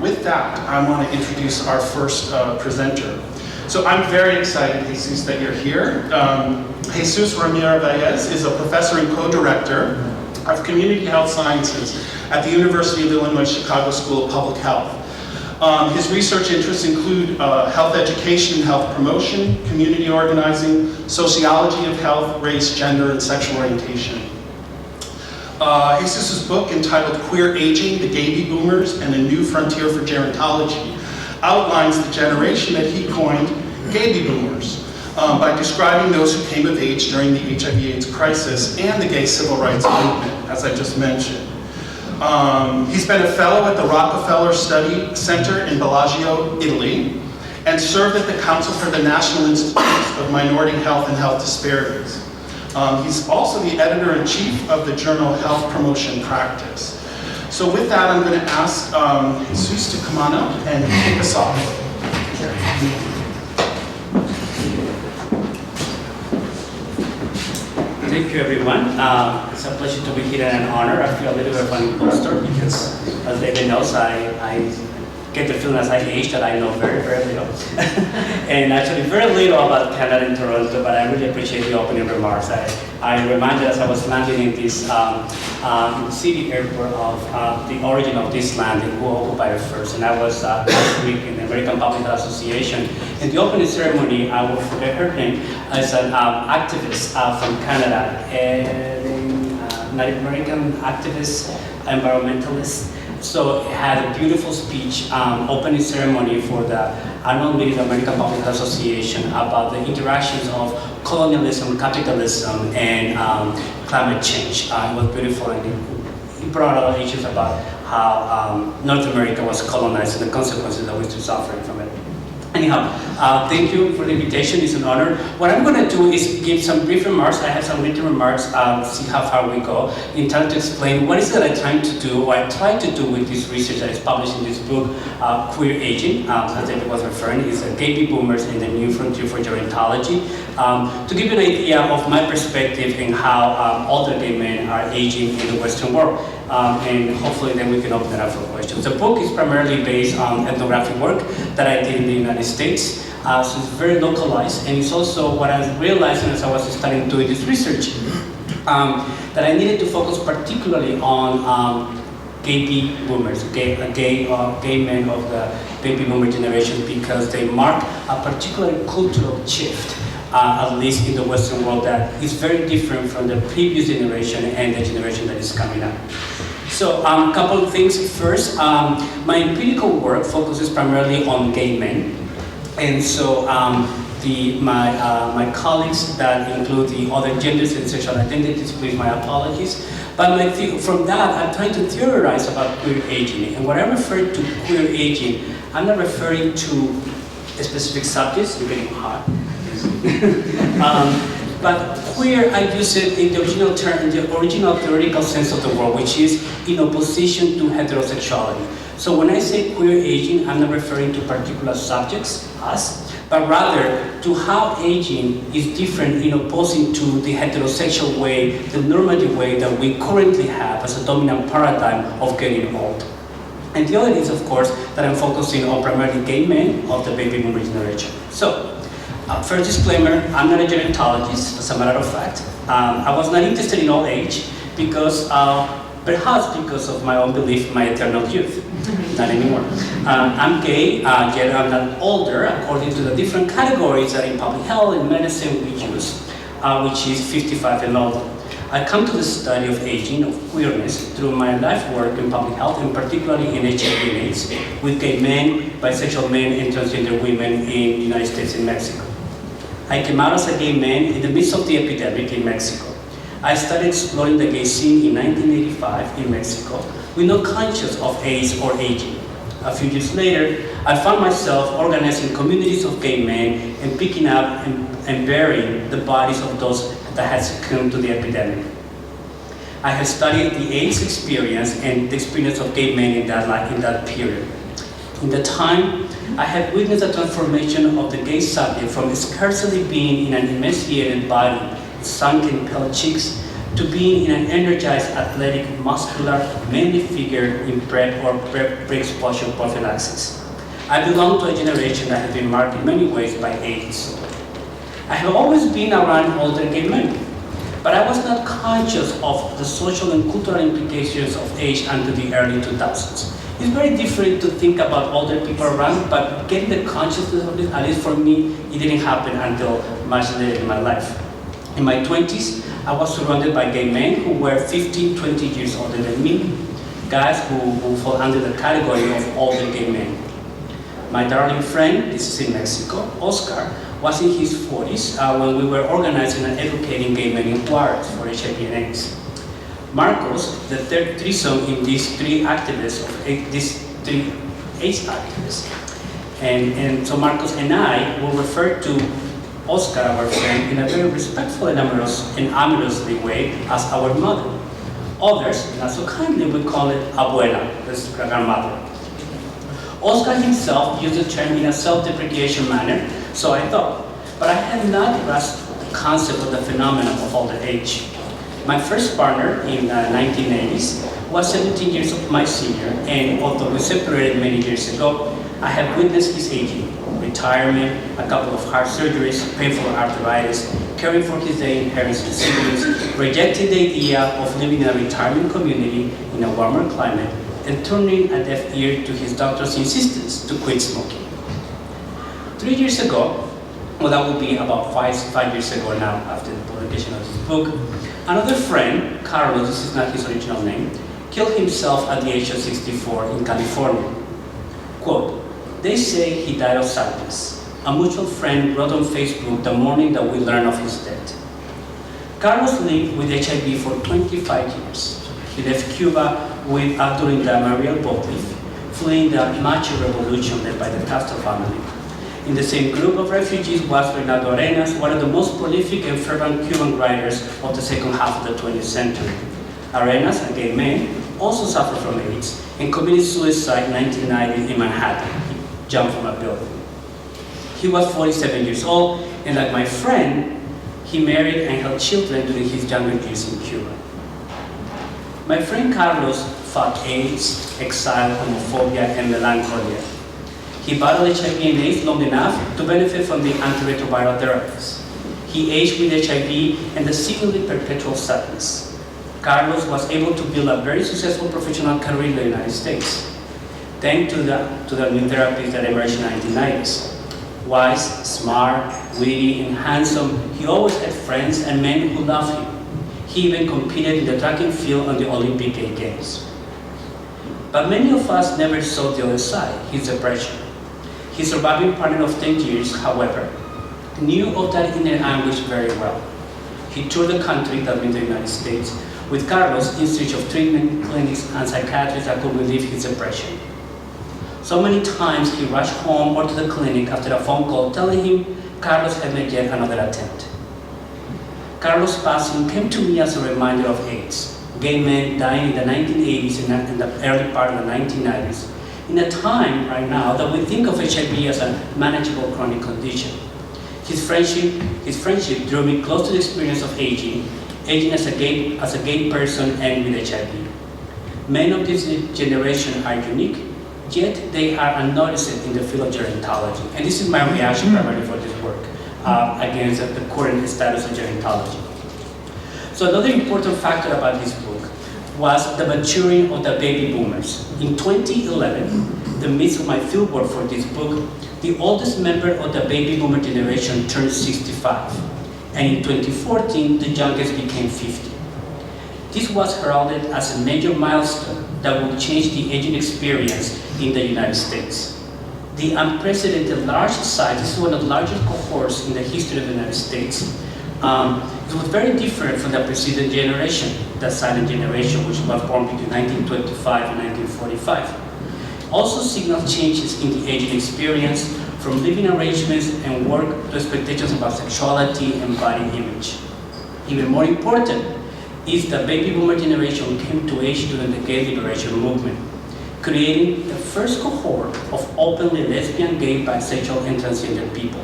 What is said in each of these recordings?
With that, I want to introduce our first presenter. So I'm very excited, Jesus, that you're here. Jesus Ramirez-Valles is a professor and co-director of Community Health Sciences at the University of Illinois Chicago School of Public Health. His research interests include health education and health promotion, community organizing, sociology of health, race, gender, and sexual orientation. Jesus' book, entitled Queer Aging, The Baby Boomers and a New Frontier for Gerontology, outlines the generation that he coined baby boomers by describing those who came of age during the HIV/AIDS crisis and the gay civil rights movement, as I just mentioned. He's been a fellow at the Rockefeller Study Center in Bellagio, Italy, and served at the Council for the National Institutes of Minority Health and Health Disparities. He's also the editor-in-chief of the journal Health Promotion Practice. So with that, I'm going to ask Jesus to come on up and kick us off. Thank you, everyone. It's a pleasure to be here and an honor. I feel a little bit of an imposter because, as David knows, I get the feeling as I age that I know very, very little. And actually very little about Canada and Toronto, but I really appreciate the opening remarks. I reminded as I was landing in this city airport of the origin of this land and who occupied it first. And I was last week in the American Public Health Association. In the opening ceremony, I will forget her name, as an activist from Canada, Native American activist, environmentalist. So it had a beautiful speech, opening ceremony for the annual meeting of the American Public Health Association about the interactions of colonialism, capitalism, and climate change. It was beautiful, and it brought a lot of issues about how North America was colonized and the consequences that we're still suffering from it. Anyhow, thank you for the invitation. It's an honor. What I'm going to do is give some brief remarks. I have some written remarks, see how far we go, in time to explain what is it I'm trying to do, or I try to do with this research that is published in this book, Queer Aging, as David was referring, is baby boomers and the new frontier for gerontology. To give you an idea of my perspective in how older gay men are aging in the Western world. And hopefully then we can open it up for questions. The book is primarily based on ethnographic work that I did in the United States. So it's very localized, and it's also what I realized as I was starting doing this research, that I needed to focus particularly on gay boomers, gay men of the baby boomer generation, because they mark a particular cultural shift, at least in the Western world, that is very different from the previous generation and the generation that is coming up. So a couple of things. First, my empirical work focuses primarily on gay men. And so my colleagues that include the other genders and sexual identities, please my apologies. But from that, I'm trying to theorize about queer aging. And when I refer to queer aging, I'm not referring to specific subjects. I'm getting hot. But queer, I use it in the original term, in the original theoretical sense of the word, which is in opposition to heterosexuality. So when I say queer aging, I'm not referring to particular subjects, us, but rather to how aging is different in opposing to the heterosexual way, the normative way that we currently have as a dominant paradigm of getting old. And the other is, of course, that I'm focusing on primarily gay men of the baby boomer generation. So, first disclaimer, I'm not a gerontologist, as a matter of fact. I was not interested in old age because, perhaps because of my own belief in my eternal youth. Not anymore. I'm gay, yet I'm not older, according to the different categories that in public health and medicine we use, which is 55 and older. I come to the study of aging, of queerness, through my life work in public health, and particularly in HIV/AIDS, with gay men, bisexual men, and transgender women in the United States and Mexico. I came out as a gay man in the midst of the epidemic in Mexico. I started exploring the gay scene in 1985 in Mexico, with no conscience of AIDS or aging. A few years later, I found myself organizing communities of gay men and picking up and burying the bodies of those that had succumbed to the epidemic. I have studied the AIDS experience and the experience of gay men in that period. In the time, I have witnessed a transformation of the gay subject from scarcely being in an emaciated body, sunken pale cheeks, to being in an energized, athletic, muscular, manly figure in PrEP or pre-exposure prophylaxis. I belong to a generation that has been marked in many ways by AIDS. I have always been around older gay men, but I was not conscious of the social and cultural implications of age until the early 2000s. It's very different to think about older people around, but getting the consciousness of it, at least for me, it didn't happen until much later in my life. In my 20s, I was surrounded by gay men who were 15, 20 years older than me, guys who fall under the category of older gay men. My darling friend, this is in Mexico, Oscar, was in his 40s when we were organizing and educating gay men in Juarez for HIV and AIDS. Marcos, the third threesome in these three three AIDS activists. And so Marcos and I will refer to Oscar, our friend, in a very respectful and amorously way as our mother. Others, not so kindly, would call it abuela, this grandmother. Oscar himself used the term in a self-deprecation manner, so I thought, but I had not grasped the concept of the phenomenon of older age. My first partner in the 1980s was 17 years of my senior, and although we separated many years ago, I have witnessed his aging, retirement, a couple of heart surgeries, painful arthritis, caring for his day parents and siblings, rejecting the idea of living in a retirement community in a warmer climate, and turning a deaf ear to his doctor's insistence to quit smoking. 3 years ago, well, that will be about five years ago now, after the publication of this book, another friend, Carlos, this is not his original name, killed himself at the age of 64 in California. Quote, "They say he died of sadness." A mutual friend wrote on Facebook the morning that we learned of his death. Carlos lived with HIV for 25 years. He left Cuba during the Ramirez-Valles, fleeing the Macho Revolution led by the Castro family. In the same group of refugees was Bernardo Arenas, one of the most prolific and fervent Cuban writers of the second half of the 20th century. Arenas, a gay man, also suffered from AIDS and committed suicide in 1990 in Manhattan. He jumped from a building. He was 47 years old, and like my friend, he married and had children during his younger years in Cuba. My friend Carlos fought AIDS, exile, homophobia, and melancholia. He battled HIV and AIDS long enough to benefit from the antiretroviral therapies. He aged with HIV and the seemingly perpetual sadness. Carlos was able to build a very successful professional career in the United States, thanks to the new therapies that emerged in the 1990s. Wise, smart, witty, and handsome, he always had friends and men who loved him. He even competed in the track and field on the Olympic Games. But many of us never saw the other side, his depression. His surviving partner of 10 years, however, knew of that inner anguish very well. He toured the country, that means the United States, with Carlos in search of treatment, clinics, and psychiatrists that could relieve his depression. So many times he rushed home or to the clinic after a phone call telling him Carlos had made yet another attempt. Carlos' passing came to me as a reminder of AIDS. Gay men dying in the 1980s and in the early part of the 1990s, in a time right now that we think of HIV as a manageable chronic condition. His friendship drew me close to the experience of aging as a gay person and with HIV. Men of this generation are unique, yet they are unnoticed in the field of gerontology. And this is my reaction primarily for this work against the current status of gerontology. So another important factor about this book was the maturing of the baby boomers. In 2011, the midst of my fieldwork for this book, the oldest member of the baby boomer generation turned 65. And in 2014, the youngest became 50. This was heralded as a major milestone that would change the aging experience in the United States. The unprecedented large size, this is one of the largest cohorts in the history of the United States. It was very different from the preceding generation, the silent generation, which was born between 1925 and 1945. Also signaled changes in the aging experience, from living arrangements and work to expectations about sexuality and body image. Even more important is the baby boomer generation came to age during the gay liberation movement, creating the first cohort of openly lesbian, gay, bisexual, and transgender people.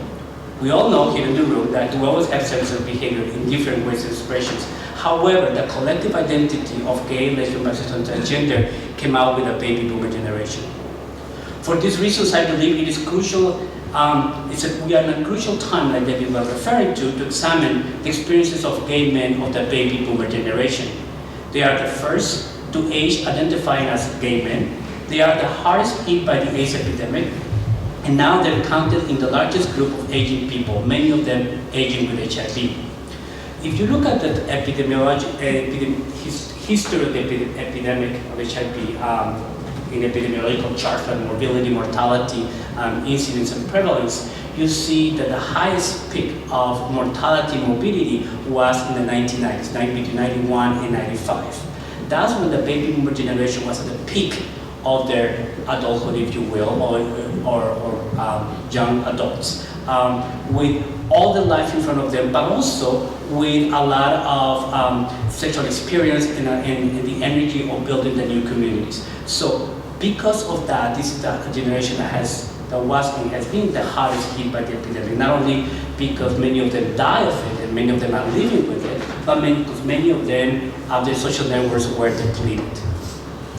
We all know here in the room that we always have sexual behavior in different ways and expressions. However, the collective identity of gay, lesbian, bisexual, and transgender came out with the baby boomer generation. For these reasons, I believe it is crucial, we are in a crucial time, like David was referring to examine the experiences of gay men of the baby boomer generation. They are the first to age identifying as gay men. They are the hardest hit by the AIDS epidemic, and now they're counted in the largest group of aging people, many of them aging with HIV. If you look at the history of the epidemic of HIV, in epidemiological charts like morbidity, mortality, incidence and prevalence, you see that the highest peak of mortality and morbidity was in the 1990s, between 91 and 95. That's when the baby boomer generation was at the peak of their adulthood, if you will, or young adults, with all the life in front of them, but also with a lot of sexual experience and the energy of building the new communities. So because of that, this is the generation that was and has been the hardest hit by the epidemic, not only because many of them die of it and many of them are living with it, but because many of them, their social networks were depleted.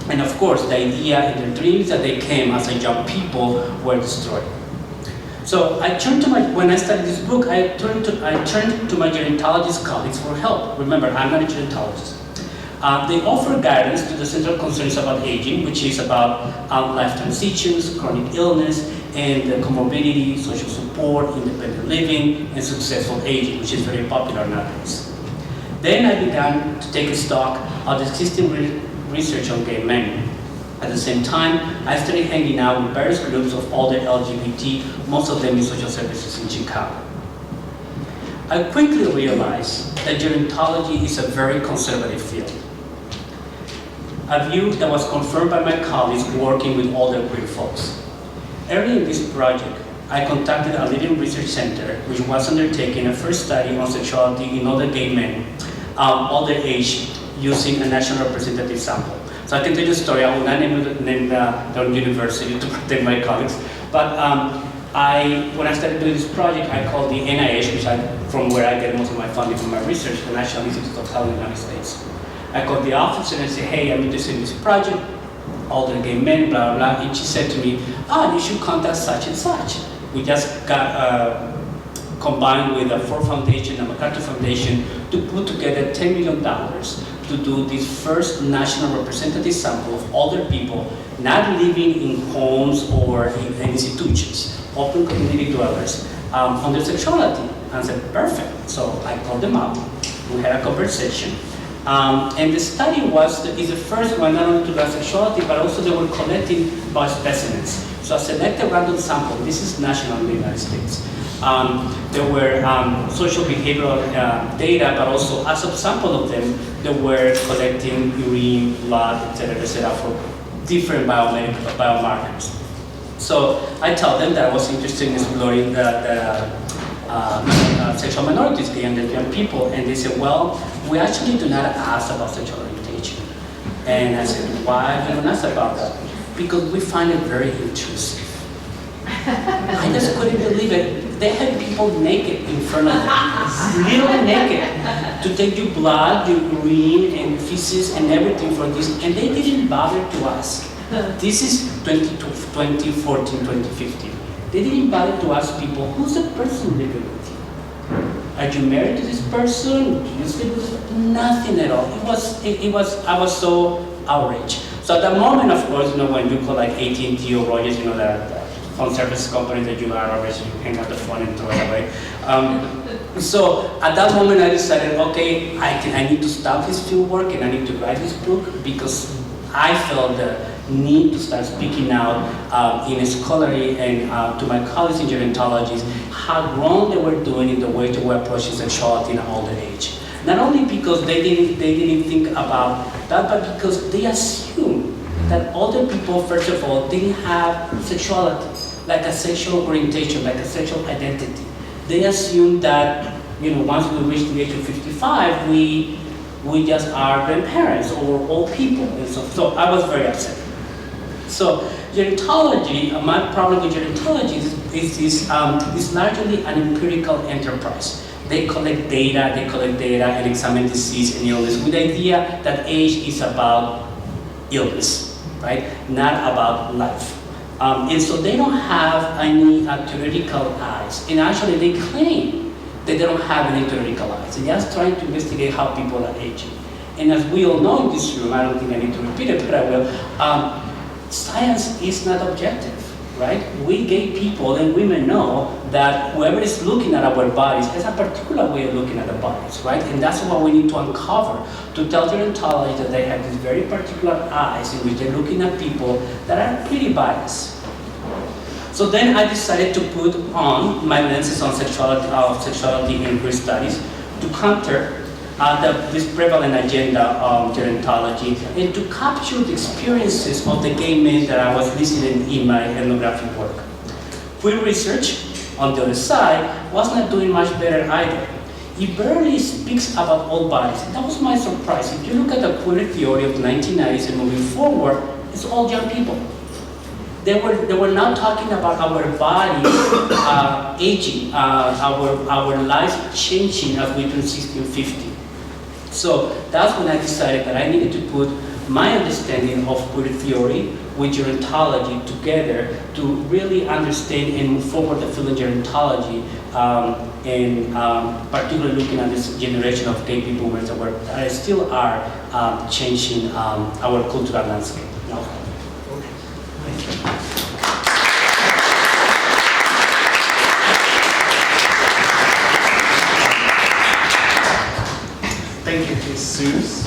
And of course, the idea and the dreams that they came as a young people were destroyed. So when I studied this book, I turned to my gerontologist colleagues for help. Remember, I'm not a gerontologist. They offer guidance to the central concerns about aging, which is about life transitions, chronic illness, and comorbidity, social support, independent living, and successful aging, which is very popular nowadays. Then I began to take stock of the existing research on gay men. At the same time, I started hanging out with various groups of older LGBT, most of them in social services in Chicago. I quickly realized that gerontology is a very conservative field, a view that was confirmed by my colleagues working with older queer folks. Early in this project, I contacted a leading research center which was undertaking a first study on sexuality in older gay men, older age, using a national representative sample. So I can tell you a story. I will not name the university to protect my colleagues, but when I started doing this project, I called the NIH, from where I get most of my funding for my research, the National Institute of Health in the United States. I called the office and I said, hey, I'm interested in this project, older gay men, blah, blah, blah. And she said to me, you should contact such and such. We just got combined with the Ford Foundation and MacArthur Foundation to put together $10 million to do this first national representative sample of older people not living in homes or in institutions, open community dwellers, on their sexuality. And I said, perfect. So I called them up, we had a conversation. And the study is the first one not only to learn sexuality, but also they were collecting by specimens. So I selected a random sample. This is national in the United States. There were social behavioral data, but also as a sample of them, they were collecting urine, blood, et cetera, for different biomarkers. So I told them that I was interested in exploring the sexual minorities, gay and lesbian people, and they said, well, we actually do not ask about sexual orientation. And I said, why do you not ask about that? Because we find it very intrusive. I just couldn't believe it. They had people naked in front of them, literally naked, to take your blood, your urine, and feces, and everything for this, and they didn't bother to ask. This is 2014, 2015. They didn't bother to ask people, who's the person living with you? Are you married to this person? Do you sleep with them? Nothing at all. I was so outraged. So at that moment, of course, when you call like AT&T or Rogers, the phone service company that you are, obviously you hang up the phone and throw it away. So at that moment, I decided, okay, I need to stop this field work and I need to write this book because I felt the need to start speaking out in scholarly and to my colleagues in gerontology how wrong they were doing in the way they were approaching sexuality in an older age. Not only because they didn't think about that, but because they assumed that older people, first of all, didn't have sexuality, like a sexual orientation, like a sexual identity. They assumed that, once we reach the age of 55, we just are grandparents or old people. And so I was very upset. So gerontology, my problem with gerontology is largely an empirical enterprise. They collect data and examine disease and illness with the idea that age is about illness, right? Not about life. And so they don't have any theoretical eyes. And actually they claim that they don't have any theoretical eyes. They're just trying to investigate how people are aging. And as we all know in this room, I don't think I need to repeat it, but I will, science is not objective, right? We gay people and women know that whoever is looking at our bodies has a particular way of looking at the bodies, right? And that's what we need to uncover, to tell gerontologists that they have these very particular eyes in which they're looking at people that are pretty biased. So then I decided to put on my lenses on sexuality and queer studies to counter this prevalent agenda of gerontology and to capture the experiences of the gay men that I was listening in my ethnographic work. Queer research, on the other side, was not doing much better either. It barely speaks about all bodies. That was my surprise. If you look at the queer theory of the 1990s and moving forward, it's all young people. They were not talking about our bodies aging, our lives changing as we turn 60 and 50. So that's when I decided that I needed to put my understanding of queer theory with gerontology together to really understand and move forward the field of gerontology, and particularly looking at this generation of gay people that still are changing our cultural landscape. No? Thank you, Jesus.